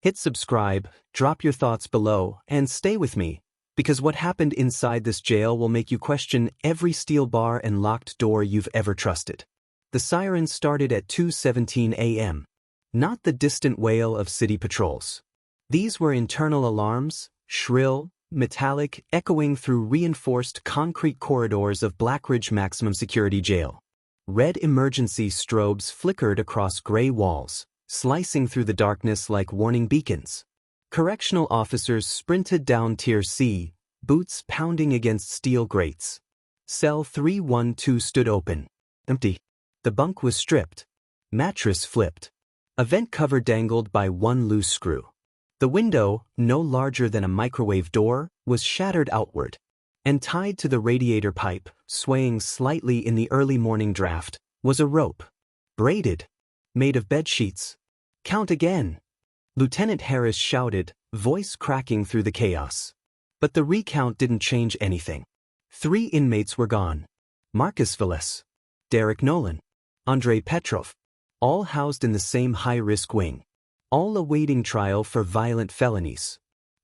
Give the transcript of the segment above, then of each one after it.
Hit subscribe, drop your thoughts below, and stay with me, because what happened inside this jail will make you question every steel bar and locked door you've ever trusted. The sirens started at 2:17 a.m. Not the distant wail of city patrols. These were internal alarms, shrill, metallic, echoing through reinforced concrete corridors of Blackridge Maximum Security Jail. Red emergency strobes flickered across gray walls, slicing through the darkness like warning beacons. Correctional officers sprinted down Tier C, boots pounding against steel grates. Cell 312 stood open. Empty. The bunk was stripped. Mattress flipped. A vent cover dangled by one loose screw. The window, no larger than a microwave door, was shattered outward. And tied to the radiator pipe, swaying slightly in the early morning draft, was a rope. Braided. Made of bed sheets. Count again. Lieutenant Harris shouted, voice cracking through the chaos. But the recount didn't change anything. 3 inmates were gone. Marcus Velez, Derek Nolan, Andrei Petrov, all housed in the same high-risk wing. All awaiting trial for violent felonies.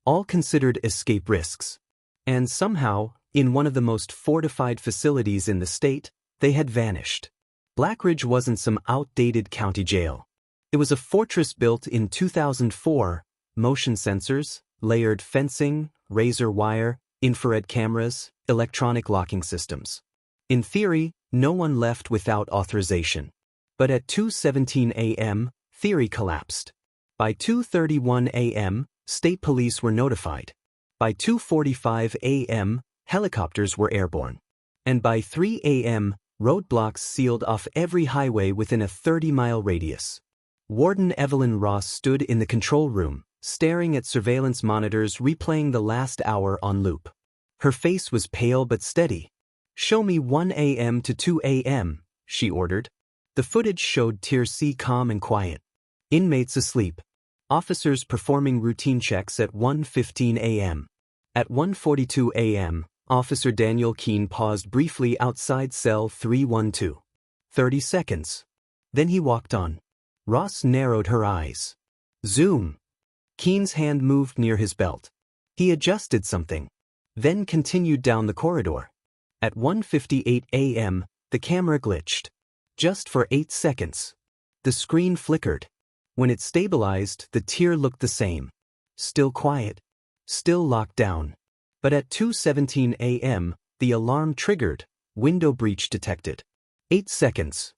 All considered escape risks. And somehow, in one of the most fortified facilities in the state, they had vanished. Blackridge wasn't some outdated county jail. It was a fortress built in 2004, motion sensors, layered fencing, razor wire, infrared cameras, electronic locking systems. In theory, no one left without authorization. But at 2:17 a.m., theory collapsed. By 2:31 a.m., state police were notified. By 2:45 a.m., helicopters were airborne. And by 3 a.m., roadblocks sealed off every highway within a 30-mile radius. Warden Evelyn Ross stood in the control room, staring at surveillance monitors replaying the last hour on loop. Her face was pale but steady. "Show me 1 a.m. to 2 a.m., she ordered. The footage showed Tier C calm and quiet. Inmates asleep. Officers performing routine checks at 1:15 a.m. At 1:42 a.m., Officer Daniel Keene paused briefly outside cell 312. 30 seconds. Then he walked on. Ross narrowed her eyes. Zoom. Keene's hand moved near his belt. He adjusted something. Then continued down the corridor. At 1:58 a.m., the camera glitched. Just for 8 seconds. The screen flickered. When it stabilized, the tier looked the same. Still quiet. Still locked down. But at 2:17 a.m., the alarm triggered, window breach detected. 8 seconds.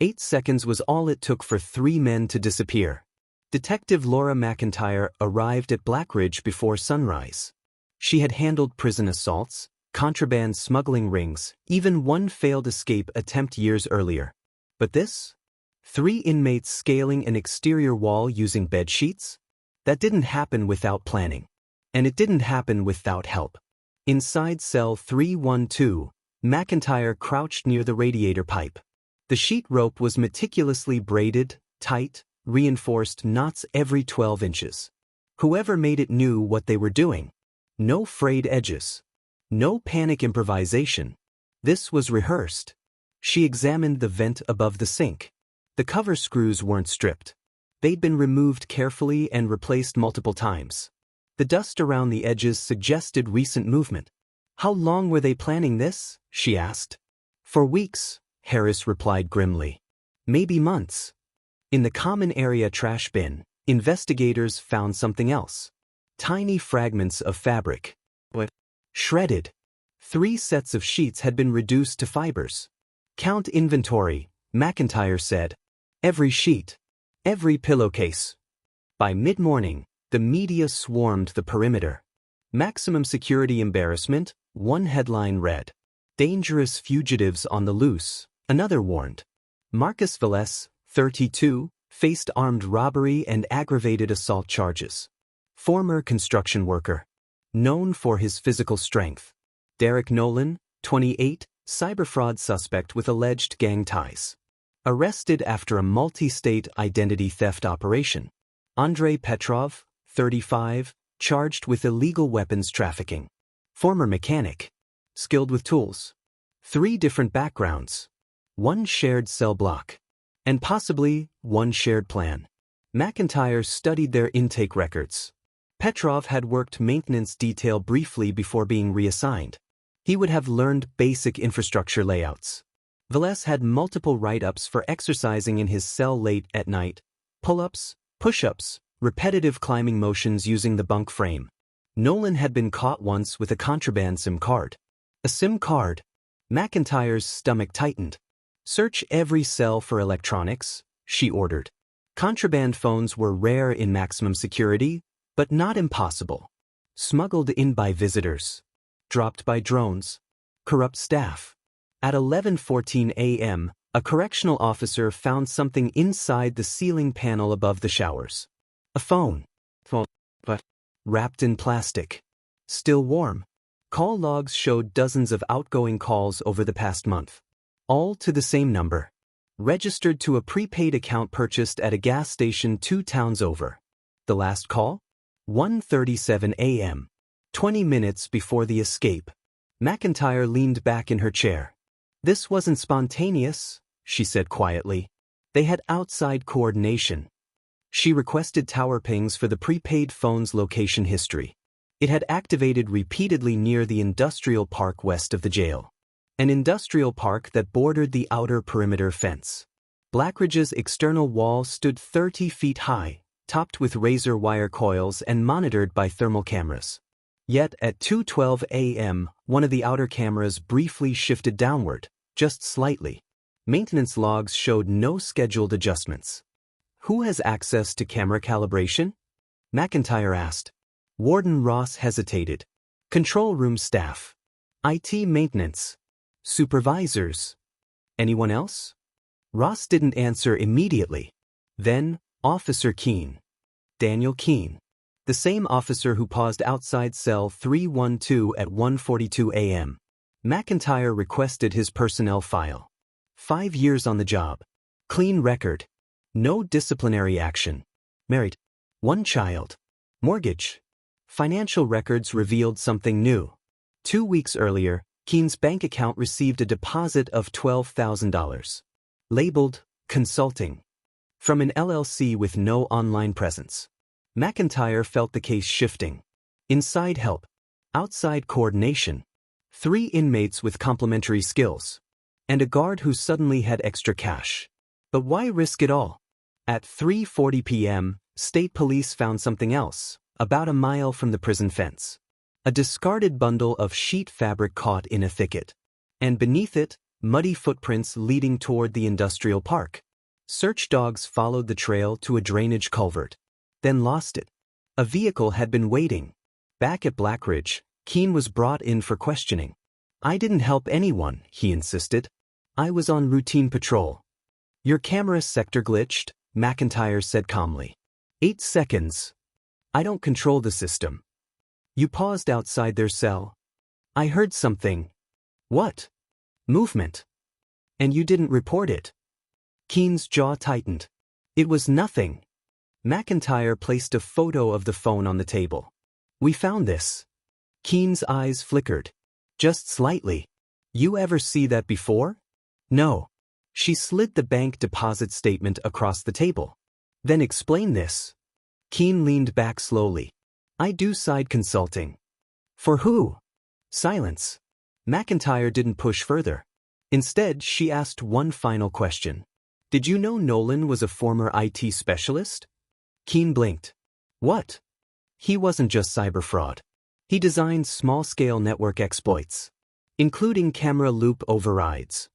8 seconds was all it took for 3 men to disappear. Detective Laura McIntyre arrived at Blackridge before sunrise. She had handled prison assaults, contraband smuggling rings, even one failed escape attempt years earlier. But this? 3 inmates scaling an exterior wall using bed sheets? That didn't happen without planning. And it didn't happen without help. Inside cell 312, McIntyre crouched near the radiator pipe. The sheet rope was meticulously braided, tight, reinforced knots every 12 inches. Whoever made it knew what they were doing. No frayed edges. No panic improvisation. This was rehearsed. She examined the vent above the sink. The cover screws weren't stripped. They'd been removed carefully and replaced multiple times. The dust around the edges suggested recent movement. How long were they planning this? She asked. For weeks, Harris replied grimly. Maybe months. In the common area trash bin, investigators found something else. Tiny fragments of fabric. What? Shredded. 3 sets of sheets had been reduced to fibers. Count inventory, McIntyre said. Every sheet. Every pillowcase. By mid-morning, the media swarmed the perimeter. Maximum security embarrassment, one headline read. Dangerous fugitives on the loose, another warned. Marcus Velez, 32, faced armed robbery and aggravated assault charges. Former construction worker. Known for his physical strength. Derek Nolan, 28, cyberfraud suspect with alleged gang ties. Arrested after a multi-state identity theft operation. Andrei Petrov, 35, charged with illegal weapons trafficking. Former mechanic. Skilled with tools. 3 different backgrounds. 1 shared cell block. And possibly 1 shared plan. McIntyre studied their intake records. Petrov had worked maintenance detail briefly before being reassigned. He would have learned basic infrastructure layouts. Velez had multiple write-ups for exercising in his cell late at night, pull-ups, push-ups, repetitive climbing motions using the bunk frame. Nolan had been caught once with a contraband SIM card. A SIM card? McIntyre's stomach tightened. Search every cell for electronics, she ordered. Contraband phones were rare in maximum security, but not impossible. Smuggled in by visitors. Dropped by drones. Corrupt staff. At 11:14 a.m., a correctional officer found something inside the ceiling panel above the showers. A phone. But wrapped in plastic. Still warm. Call logs showed dozens of outgoing calls over the past month. All to the same number. Registered to a prepaid account purchased at a gas station 2 towns over. The last call? 1:37 a.m. 20 minutes before the escape. McIntyre leaned back in her chair. This wasn't spontaneous, she said quietly. They had outside coordination. She requested tower pings for the prepaid phone's location history. It had activated repeatedly near the industrial park west of the jail. An industrial park that bordered the outer perimeter fence. Blackridge's external wall stood 30 feet high, topped with razor wire coils and monitored by thermal cameras. Yet at 2:12 a.m., one of the outer cameras briefly shifted downward, just slightly. Maintenance logs showed no scheduled adjustments. Who has access to camera calibration? McIntyre asked. Warden Ross hesitated. Control room staff. IT maintenance. Supervisors. Anyone else? Ross didn't answer immediately. Then, Officer Keene. Daniel Keene. The same officer who paused outside cell 312 at 1:42 a.m. McIntyre requested his personnel file. 5 years on the job. Clean record. No disciplinary action. Married. 1 child. Mortgage. Financial records revealed something new. 2 weeks earlier, Keene's bank account received a deposit of $12,000. Labeled, consulting. From an LLC with no online presence. McIntyre felt the case shifting. Inside help. Outside coordination. 3 inmates with complementary skills. And a guard who suddenly had extra cash. But why risk it all? At 3:40 p.m., state police found something else, about a mile from the prison fence. A discarded bundle of sheet fabric caught in a thicket. And beneath it, muddy footprints leading toward the industrial park. Search dogs followed the trail to a drainage culvert. Then lost it. A vehicle had been waiting. Back at Blackridge, Keene was brought in for questioning. I didn't help anyone, he insisted. I was on routine patrol. Your camera sector glitched, McIntyre said calmly. 8 seconds. I don't control the system. You paused outside their cell. I heard something. What? Movement. And you didn't report it. Keene's jaw tightened. It was nothing. McIntyre placed a photo of the phone on the table. We found this. Keene's eyes flickered. Just slightly. You ever see that before? No. She slid the bank deposit statement across the table. Then explain this. Keene leaned back slowly. I do side consulting. For who? Silence. McIntyre didn't push further. Instead, she asked one final question. Did you know Nolan was a former IT specialist? Keene blinked. What? He wasn't just cyber fraud. He designed small-scale network exploits, including camera loop overrides.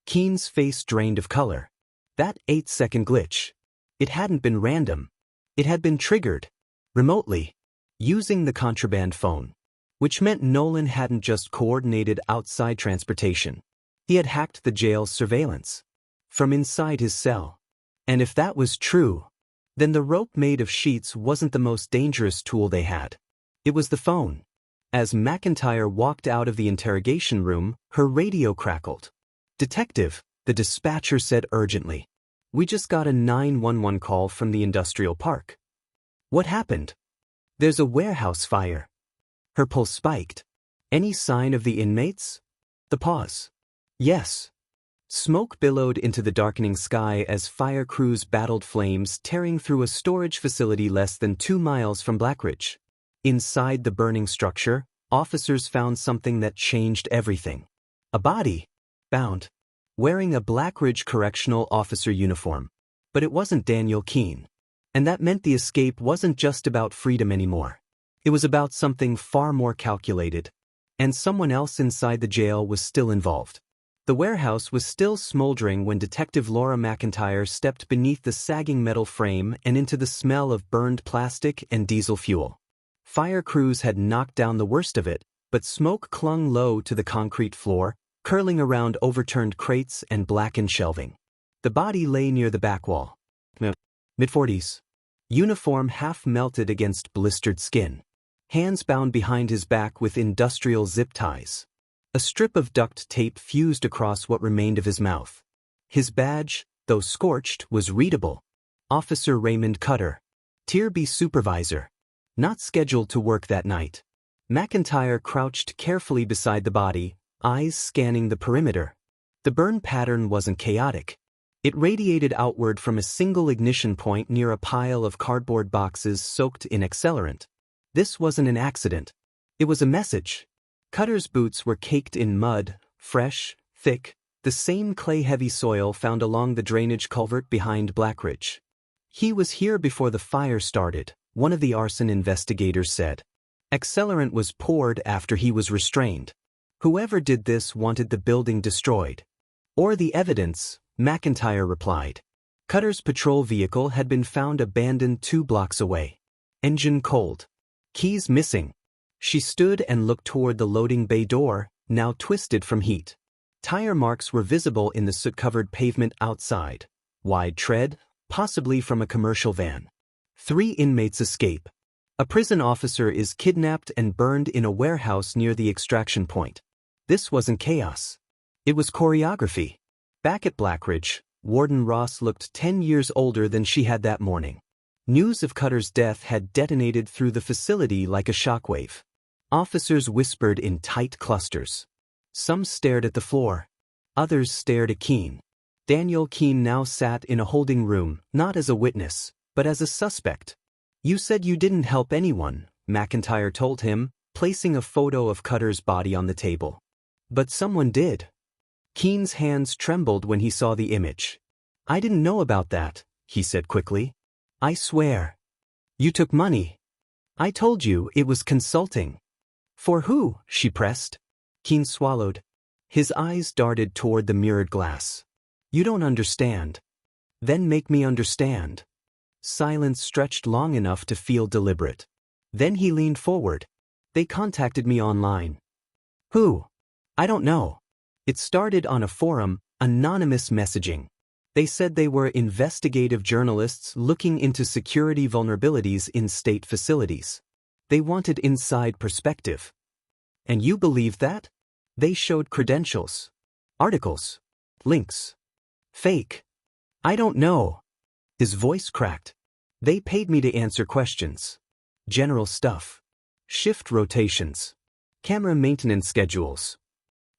Keene's face drained of color. That 8-second glitch. It hadn't been random. It had been triggered. Remotely. Using the contraband phone. Which meant Nolan hadn't just coordinated outside transportation. He had hacked the jail's surveillance. From inside his cell. And if that was true, then the rope made of sheets wasn't the most dangerous tool they had. It was the phone. As McIntyre walked out of the interrogation room, her radio crackled. Detective, the dispatcher said urgently. We just got a 911 call from the industrial park. What happened? There's a warehouse fire. Her pulse spiked. Any sign of the inmates? The pause. Yes. Smoke billowed into the darkening sky as fire crews battled flames tearing through a storage facility less than 2 miles from Blackridge. Inside the burning structure, officers found something that changed everything. A body, bound, wearing a Blackridge correctional officer uniform. But it wasn't Daniel Keene. And that meant the escape wasn't just about freedom anymore. It was about something far more calculated. And someone else inside the jail was still involved. The warehouse was still smoldering when Detective Laura McIntyre stepped beneath the sagging metal frame and into the smell of burned plastic and diesel fuel. Fire crews had knocked down the worst of it, but smoke clung low to the concrete floor, curling around overturned crates and blackened shelving. The body lay near the back wall. Mid-40s. Uniform half melted against blistered skin. Hands bound behind his back with industrial zip ties. A strip of duct tape fused across what remained of his mouth. His badge, though scorched, was readable. Officer Raymond Cutter. Tier B supervisor. Not scheduled to work that night. McIntyre crouched carefully beside the body, eyes scanning the perimeter. The burn pattern wasn't chaotic. It radiated outward from a single ignition point near a pile of cardboard boxes soaked in accelerant. This wasn't an accident. It was a message. Cutter's boots were caked in mud, fresh, thick, the same clay-heavy soil found along the drainage culvert behind Blackridge. He was here before the fire started, one of the arson investigators said. Accelerant was poured after he was restrained. Whoever did this wanted the building destroyed. Or the evidence, McIntyre replied. Cutter's patrol vehicle had been found abandoned 2 blocks away. Engine cold. Keys missing. She stood and looked toward the loading bay door, now twisted from heat. Tire marks were visible in the soot-covered pavement outside. Wide tread, possibly from a commercial van. 3 inmates escape. A prison officer is kidnapped and burned in a warehouse near the extraction point. This wasn't chaos. It was choreography. Back at Blackridge, Warden Ross looked 10 years older than she had that morning. News of Cutter's death had detonated through the facility like a shockwave. Officers whispered in tight clusters. Some stared at the floor. Others stared at Keene. Daniel Keene now sat in a holding room, not as a witness, but as a suspect. You said you didn't help anyone, McIntyre told him, placing a photo of Cutter's body on the table. But someone did. Keene's hands trembled when he saw the image. I didn't know about that, he said quickly. I swear. You took money. I told you it was consulting. For who? She pressed. Keene swallowed. His eyes darted toward the mirrored glass. You don't understand. Then make me understand. Silence stretched long enough to feel deliberate. Then he leaned forward. They contacted me online. Who? I don't know. It started on a forum, anonymous messaging. They said they were investigative journalists looking into security vulnerabilities in state facilities. They wanted inside perspective. And you believe that? They showed credentials. Articles. Links. Fake. I don't know. His voice cracked. They paid me to answer questions. General stuff. Shift rotations. Camera maintenance schedules.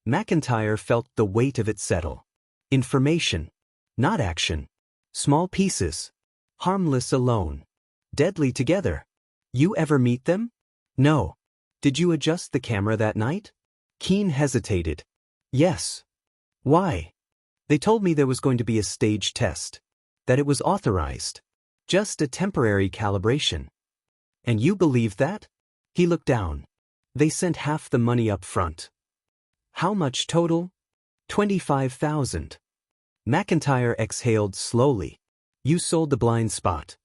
McIntyre felt the weight of it settle. Information. Not action. Small pieces. Harmless alone. Deadly together. You ever meet them? No. Did you adjust the camera that night? Keene hesitated. Yes. Why? They told me there was going to be a stage test. That it was authorized. Just a temporary calibration. And you believe that? He looked down. They sent half the money up front. How much total? $25,000. McIntyre exhaled slowly. You sold the blind spot.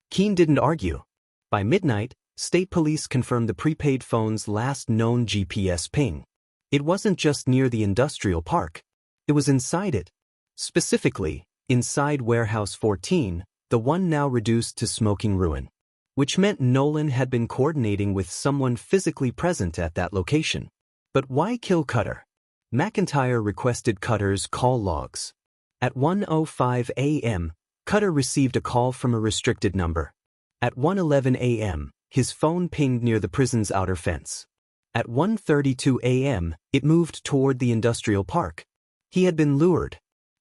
Keene didn't argue. By midnight, state police confirmed the prepaid phone's last known GPS ping. It wasn't just near the industrial park. It was inside it. Specifically, inside Warehouse 14, the one now reduced to smoking ruin. Which meant Nolan had been coordinating with someone physically present at that location. But why kill Cutter? McIntyre requested Cutter's call logs. At 1:05 a.m., Cutter received a call from a restricted number. At 1:11 a.m., his phone pinged near the prison's outer fence. At 1:32 a.m., it moved toward the industrial park. He had been lured.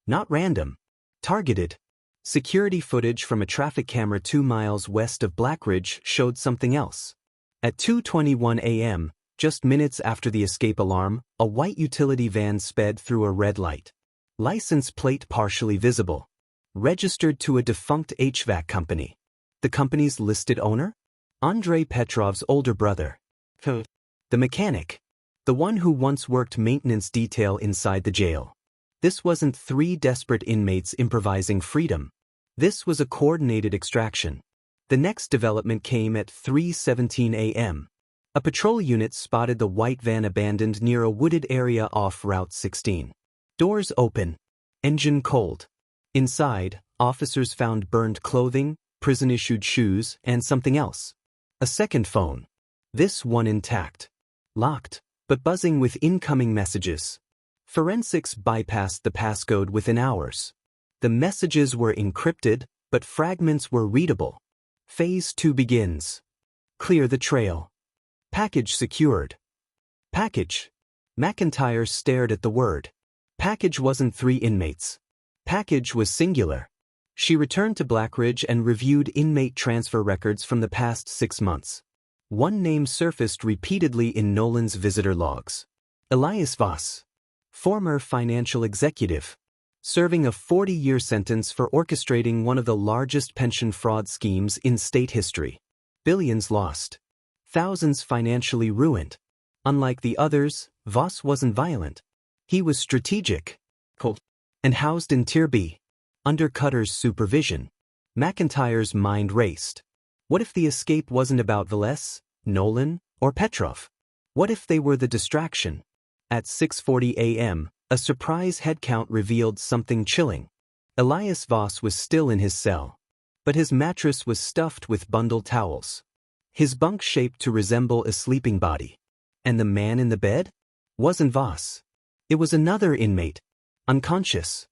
Not random. Targeted. Security footage from a traffic camera 2 miles west of Blackridge showed something else. At 2:21 a.m., just minutes after the escape alarm, a white utility van sped through a red light. License plate partially visible. Registered to a defunct HVAC company. The company's listed owner? Andrei Petrov's older brother. The mechanic. The one who once worked maintenance detail inside the jail. This wasn't 3 desperate inmates improvising freedom. This was a coordinated extraction. The next development came at 3:17 a.m. A patrol unit spotted the white van abandoned near a wooded area off Route 16. Doors open. Engine cold. Inside, officers found burned clothing, prison-issued shoes, and something else. A second phone. This one intact. Locked, but buzzing with incoming messages. Forensics bypassed the passcode within hours. The messages were encrypted, but fragments were readable. Phase 2 begins. Clear the trail. Package secured. Package. McIntyre stared at the word. Package wasn't 3 inmates. Package was singular. She returned to Blackridge and reviewed inmate transfer records from the past 6 months. One name surfaced repeatedly in Nolan's visitor logs. Elias Voss. Former financial executive. Serving a 40-year sentence for orchestrating one of the largest pension fraud schemes in state history. Billions lost. Thousands financially ruined. Unlike the others, Voss wasn't violent. He was strategic. And housed in Tier B. Under Cutter's supervision. McIntyre's mind raced. What if the escape wasn't about Velez, Nolan, or Petrov? What if they were the distraction? At 6:40 a.m., a surprise headcount revealed something chilling. Elias Voss was still in his cell. But his mattress was stuffed with bundled towels. His bunk shaped to resemble a sleeping body. And the man in the bed? Wasn't Voss. It was another inmate. Unconscious.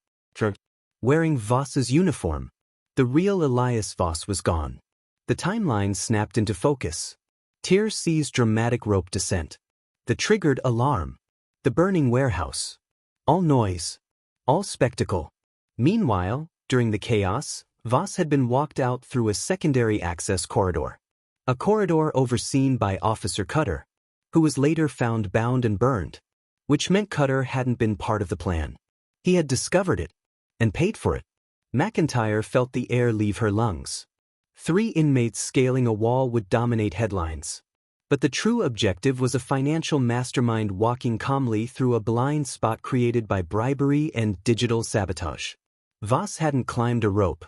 Wearing Voss's uniform. The real Elias Voss was gone. The timeline snapped into focus. Tier C's dramatic rope descent. The triggered alarm. The burning warehouse. All noise. All spectacle. Meanwhile, during the chaos, Voss had been walked out through a secondary access corridor. A corridor overseen by Officer Cutter, who was later found bound and burned, which meant Cutter hadn't been part of the plan. He had discovered it, and paid for it. McIntyre felt the air leave her lungs. 3 inmates scaling a wall would dominate headlines. But the true objective was a financial mastermind walking calmly through a blind spot created by bribery and digital sabotage. Voss hadn't climbed a rope.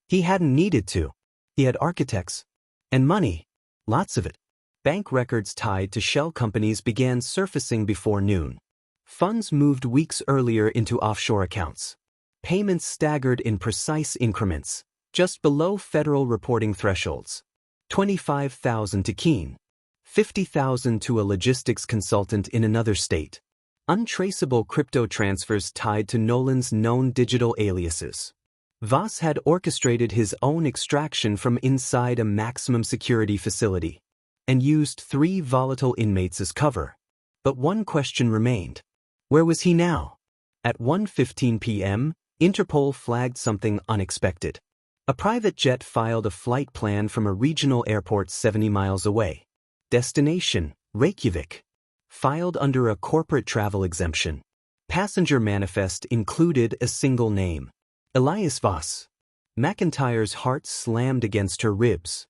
He hadn't needed to. He had architects. And money. Lots of it. Bank records tied to shell companies began surfacing before noon. Funds moved weeks earlier into offshore accounts. Payments staggered in precise increments, just below federal reporting thresholds. $25,000 to Keene. $50,000 to a logistics consultant in another state. Untraceable crypto transfers tied to Nolan's known digital aliases. Voss had orchestrated his own extraction from inside a maximum security facility, and used 3 volatile inmates as cover. But one question remained. Where was he now? At 1:15 p.m., Interpol flagged something unexpected. A private jet filed a flight plan from a regional airport 70 miles away. Destination, Reykjavik. Filed under a corporate travel exemption. Passenger manifest included a single name. Elias Voss. McIntyre's heart slammed against her ribs.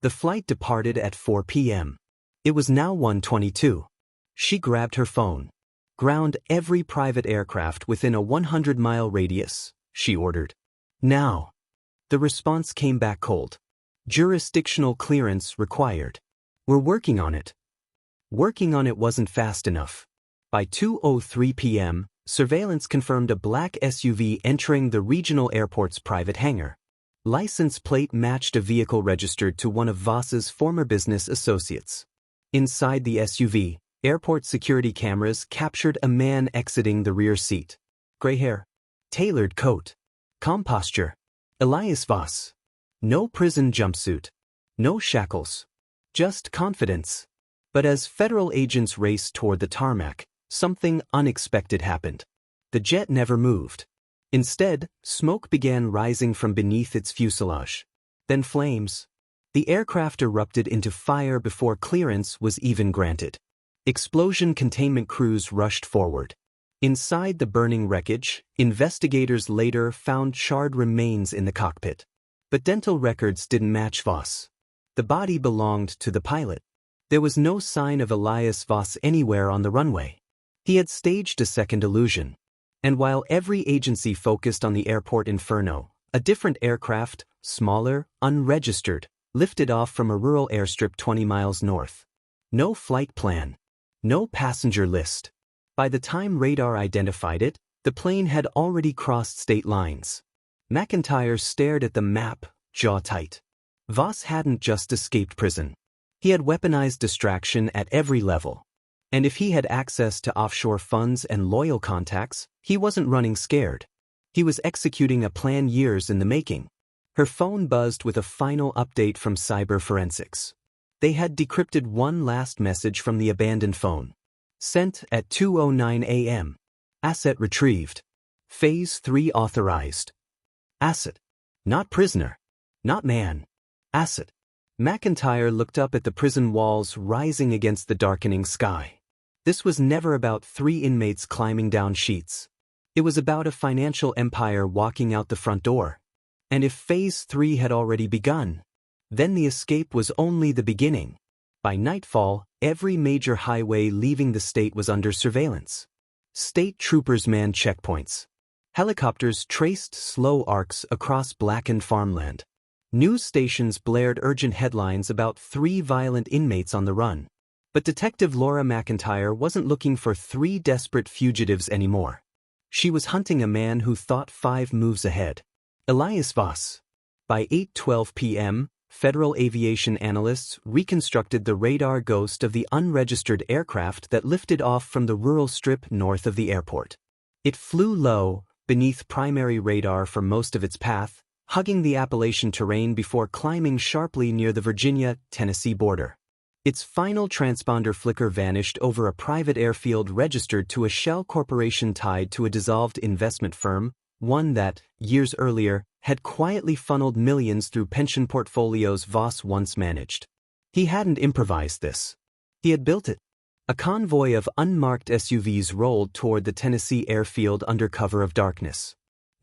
The flight departed at 4 p.m. It was now 1:22. She grabbed her phone. Ground every private aircraft within a 100-mile radius, she ordered. Now. The response came back cold. Jurisdictional clearance required. We're working on it. Working on it wasn't fast enough. By 2:03 p.m., surveillance confirmed a black SUV entering the regional airport's private hangar. License plate matched a vehicle registered to one of Voss's former business associates. Inside the SUV, airport security cameras captured a man exiting the rear seat. Gray hair. Tailored coat. Calm posture. Elias Voss. No prison jumpsuit. No shackles. Just confidence. But as federal agents raced toward the tarmac, something unexpected happened. The jet never moved. Instead, smoke began rising from beneath its fuselage. Then flames. The aircraft erupted into fire before clearance was even granted. Explosion containment crews rushed forward. Inside the burning wreckage, investigators later found charred remains in the cockpit. But dental records didn't match Voss. The body belonged to the pilot. There was no sign of Elias Voss anywhere on the runway. He had staged a second illusion. And while every agency focused on the airport inferno, a different aircraft, smaller, unregistered, lifted off from a rural airstrip 20 miles north. No flight plan. No passenger list. By the time radar identified it, the plane had already crossed state lines. McIntyre stared at the map, jaw tight. Voss hadn't just escaped prison. He had weaponized distraction at every level. And if he had access to offshore funds and loyal contacts, he wasn't running scared. He was executing a plan years in the making. Her phone buzzed with a final update from cyber forensics. They had decrypted one last message from the abandoned phone. Sent at 2:09 a.m. Asset retrieved. Phase 3 authorized. Asset. Not prisoner. Not man. Asset. McIntyre looked up at the prison walls rising against the darkening sky. This was never about 3 inmates climbing down sheets. It was about a financial empire walking out the front door. And if Phase 3 had already begun, then the escape was only the beginning. By nightfall, every major highway leaving the state was under surveillance. State troopers manned checkpoints. Helicopters traced slow arcs across blackened farmland. News stations blared urgent headlines about 3 violent inmates on the run. But Detective Laura McIntyre wasn't looking for 3 desperate fugitives anymore. She was hunting a man who thought 5 moves ahead. Elias Voss. By 8:12 p.m., Federal aviation analysts reconstructed the radar ghost of the unregistered aircraft that lifted off from the rural strip north of the airport. It flew low, beneath primary radar for most of its path, hugging the Appalachian terrain before climbing sharply near the Virginia-Tennessee border. Its final transponder flicker vanished over a private airfield registered to a shell corporation tied to a dissolved investment firm, one that, years earlier, had quietly funneled millions through pension portfolios Voss once managed. He hadn't improvised this. He had built it. A convoy of unmarked SUVs rolled toward the Tennessee airfield under cover of darkness.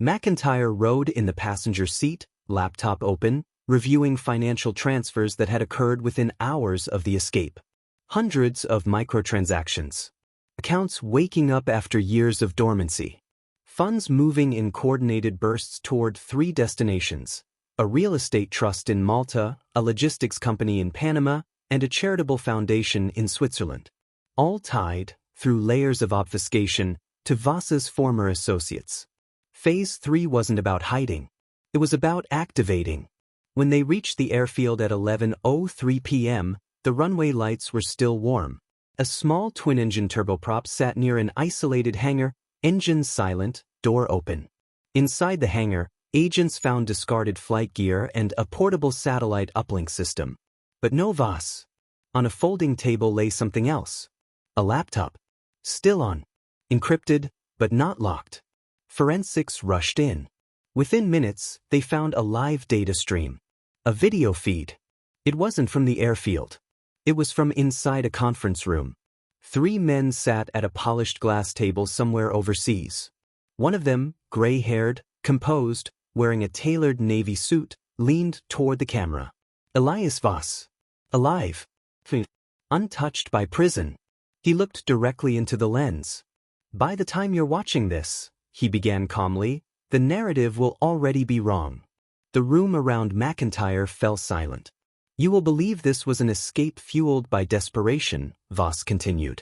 McIntyre rode in the passenger seat, laptop open, reviewing financial transfers that had occurred within hours of the escape. Hundreds of microtransactions. Accounts waking up after years of dormancy. Funds moving in coordinated bursts toward 3 destinations: a real estate trust in Malta, a logistics company in Panama, and a charitable foundation in Switzerland. All tied, through layers of obfuscation, to Voss's former associates. Phase 3 wasn't about hiding. It was about activating. When they reached the airfield at 11:03 p.m., the runway lights were still warm. A small twin-engine turboprop sat near an isolated hangar, engines silent, door open. Inside the hangar, agents found discarded flight gear and a portable satellite uplink system. But no Voss. On a folding table lay something else. A laptop. Still on. Encrypted, but not locked. Forensics rushed in. Within minutes, they found a live data stream. A video feed. It wasn't from the airfield. It was from inside a conference room. 3 men sat at a polished glass table somewhere overseas. One of them, gray-haired, composed, wearing a tailored navy suit, leaned toward the camera. Elias Voss. Alive. Untouched by prison. He looked directly into the lens. By the time you're watching this, he began calmly, the narrative will already be wrong. The room around McIntyre fell silent. You will believe this was an escape fueled by desperation, Voss continued.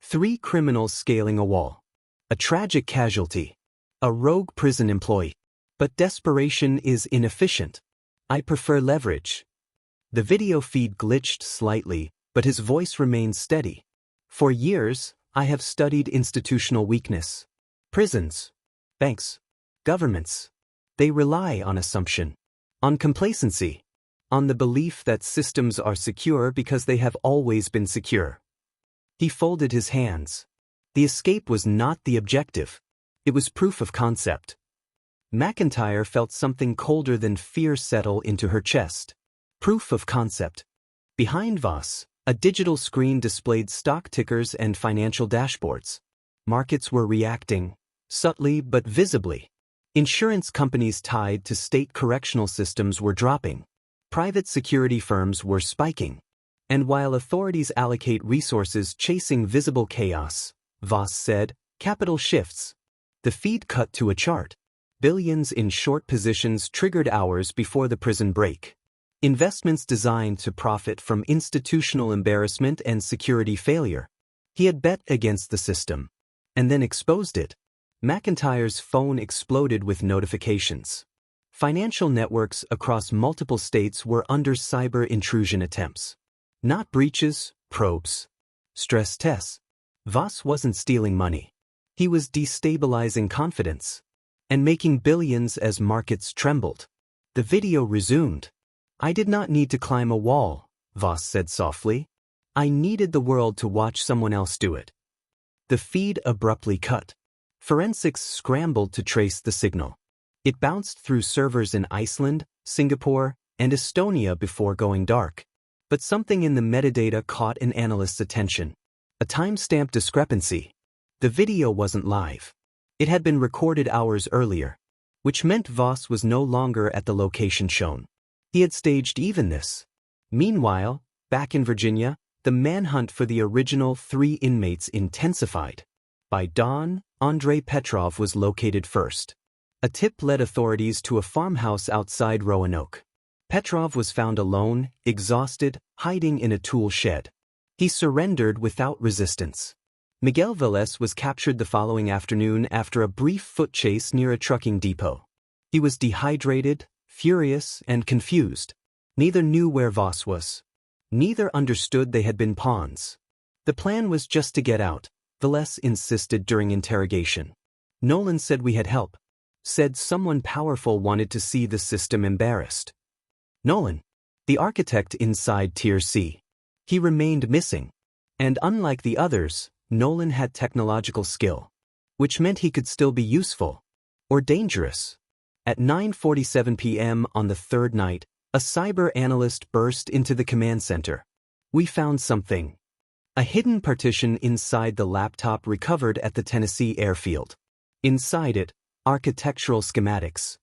3 criminals scaling a wall. A tragic casualty. A rogue prison employee. But desperation is inefficient. I prefer leverage. The video feed glitched slightly, but his voice remained steady. For years, I have studied institutional weakness. Prisons. Banks. Governments. They rely on assumption. On complacency. On the belief that systems are secure because they have always been secure. He folded his hands. The escape was not the objective. It was proof of concept. McIntyre felt something colder than fear settle into her chest. Proof of concept. Behind Voss, a digital screen displayed stock tickers and financial dashboards. Markets were reacting, subtly but visibly. Insurance companies tied to state correctional systems were dropping. Private security firms were spiking. And while authorities allocate resources chasing visible chaos, Voss said, capital shifts. The feed cut to a chart. Billions in short positions triggered hours before the prison break. Investments designed to profit from institutional embarrassment and security failure. He had bet against the system. And then exposed it. McIntyre's phone exploded with notifications. Financial networks across multiple states were under cyber intrusion attempts. Not breaches, probes. Stress tests. Voss wasn't stealing money. He was destabilizing confidence. And making billions as markets trembled. The video resumed. I did not need to climb a wall, Voss said softly. I needed the world to watch someone else do it. The feed abruptly cut. Forensics scrambled to trace the signal. It bounced through servers in Iceland, Singapore, and Estonia before going dark. But something in the metadata caught an analyst's attention. A timestamp discrepancy. The video wasn't live. It had been recorded hours earlier, which meant Voss was no longer at the location shown. He had staged evenness. Meanwhile, back in Virginia, the manhunt for the original 3 inmates intensified. By dawn, Andrei Petrov was located first. A tip led authorities to a farmhouse outside Roanoke. Petrov was found alone, exhausted, hiding in a tool shed. He surrendered without resistance. Miguel Velez was captured the following afternoon after a brief foot chase near a trucking depot. He was dehydrated, furious, and confused. Neither knew where Voss was. Neither understood they had been pawns. The plan was just to get out, Velez insisted during interrogation. Nolan said we had help. Said someone powerful wanted to see the system embarrassed. Nolan, the architect inside Tier C. He remained missing. And unlike the others, Nolan had technological skill. Which meant he could still be useful. Or dangerous. At 9:47 p.m. on the third night, a cyber analyst burst into the command center. We found something. A hidden partition inside the laptop recovered at the Tennessee airfield. Inside it, architectural schematics.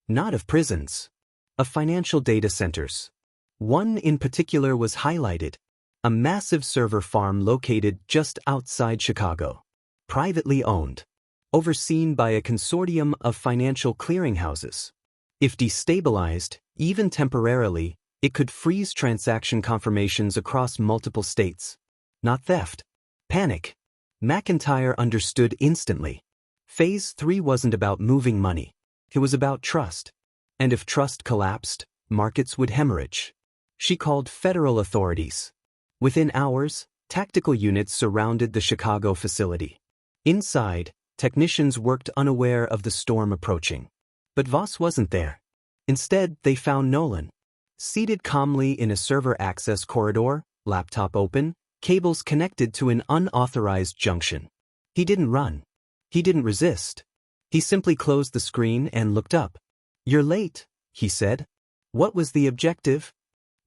Not of prisons. Of financial data centers. One in particular was highlighted. A massive server farm located just outside Chicago. Privately owned. Overseen by a consortium of financial clearinghouses. If destabilized, even temporarily, it could freeze transaction confirmations across multiple states. Not theft. Panic. McIntyre understood instantly. Phase 3 wasn't about moving money. It was about trust. And if trust collapsed, markets would hemorrhage. She called federal authorities. Within hours, tactical units surrounded the Chicago facility. Inside, technicians worked unaware of the storm approaching. But Voss wasn't there. Instead, they found Nolan. Seated calmly in a server access corridor, laptop open, cables connected to an unauthorized junction. He didn't run. He didn't resist. He simply closed the screen and looked up. You're late, he said. What was the objective?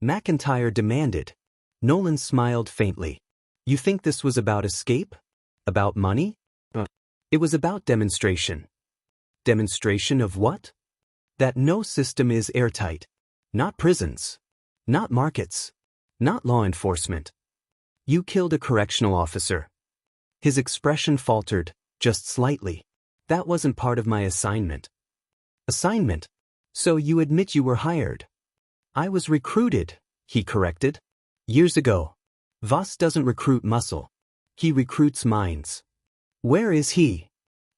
McIntyre demanded. Nolan smiled faintly. You think this was about escape? About money? It was about demonstration. Demonstration of what? That no system is airtight. Not prisons. Not markets. Not law enforcement. You killed a correctional officer. His expression faltered, just slightly. That wasn't part of my assignment. Assignment? So you admit you were hired? I was recruited, he corrected. Years ago. Voss doesn't recruit muscle. He recruits minds. Where is he?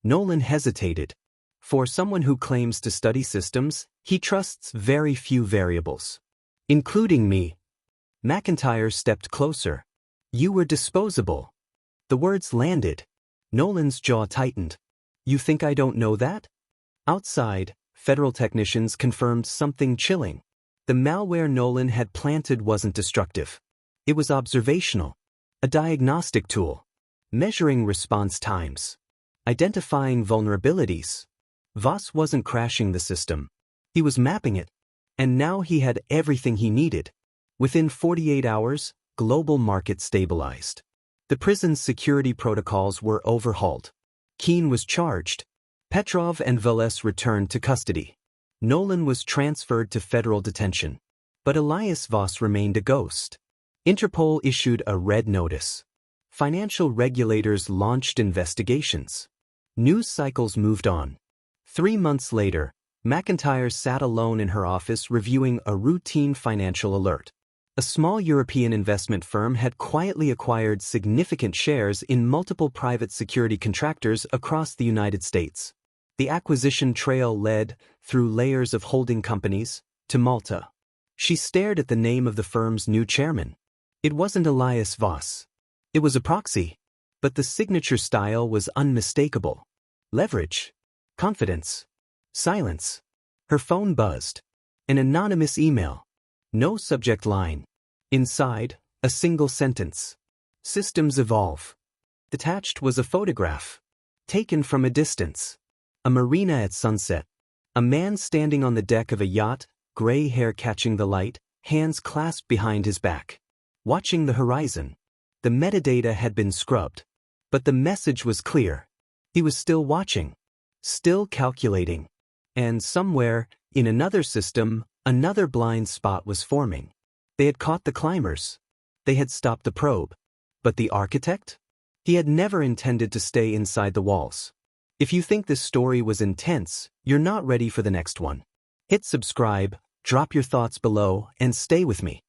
Nolan hesitated. For someone who claims to study systems, he trusts very few variables. Including me. McIntyre stepped closer. You were disposable. The words landed. Nolan's jaw tightened. You think I don't know that? Outside, federal technicians confirmed something chilling. The malware Nolan had planted wasn't destructive. It was observational. A diagnostic tool. Measuring response times. Identifying vulnerabilities. Voss wasn't crashing the system. He was mapping it. And now he had everything he needed. Within 48 hours, global market stabilized. The prison's security protocols were overhauled. Keene was charged. Petrov and Velez returned to custody. Nolan was transferred to federal detention. But Elias Voss remained a ghost. Interpol issued a red notice. Financial regulators launched investigations. News cycles moved on. 3 months later, McIntyre sat alone in her office reviewing a routine financial alert. A small European investment firm had quietly acquired significant shares in multiple private security contractors across the United States. The acquisition trail led, through layers of holding companies, to Malta. She stared at the name of the firm's new chairman. It wasn't Elias Voss. It was a proxy. But the signature style was unmistakable. Leverage. Confidence. Silence. Her phone buzzed. An anonymous email. No subject line. Inside, a single sentence. Systems evolve. Attached was a photograph. Taken from a distance. A marina at sunset. A man standing on the deck of a yacht, gray hair catching the light, hands clasped behind his back. Watching the horizon. The metadata had been scrubbed. But the message was clear. He was still watching. Still calculating. And somewhere, in another system, another blind spot was forming. They had caught the climbers. They had stopped the probe. But the architect? He had never intended to stay inside the walls. If you think this story was intense, you're not ready for the next one. Hit subscribe, drop your thoughts below, and stay with me.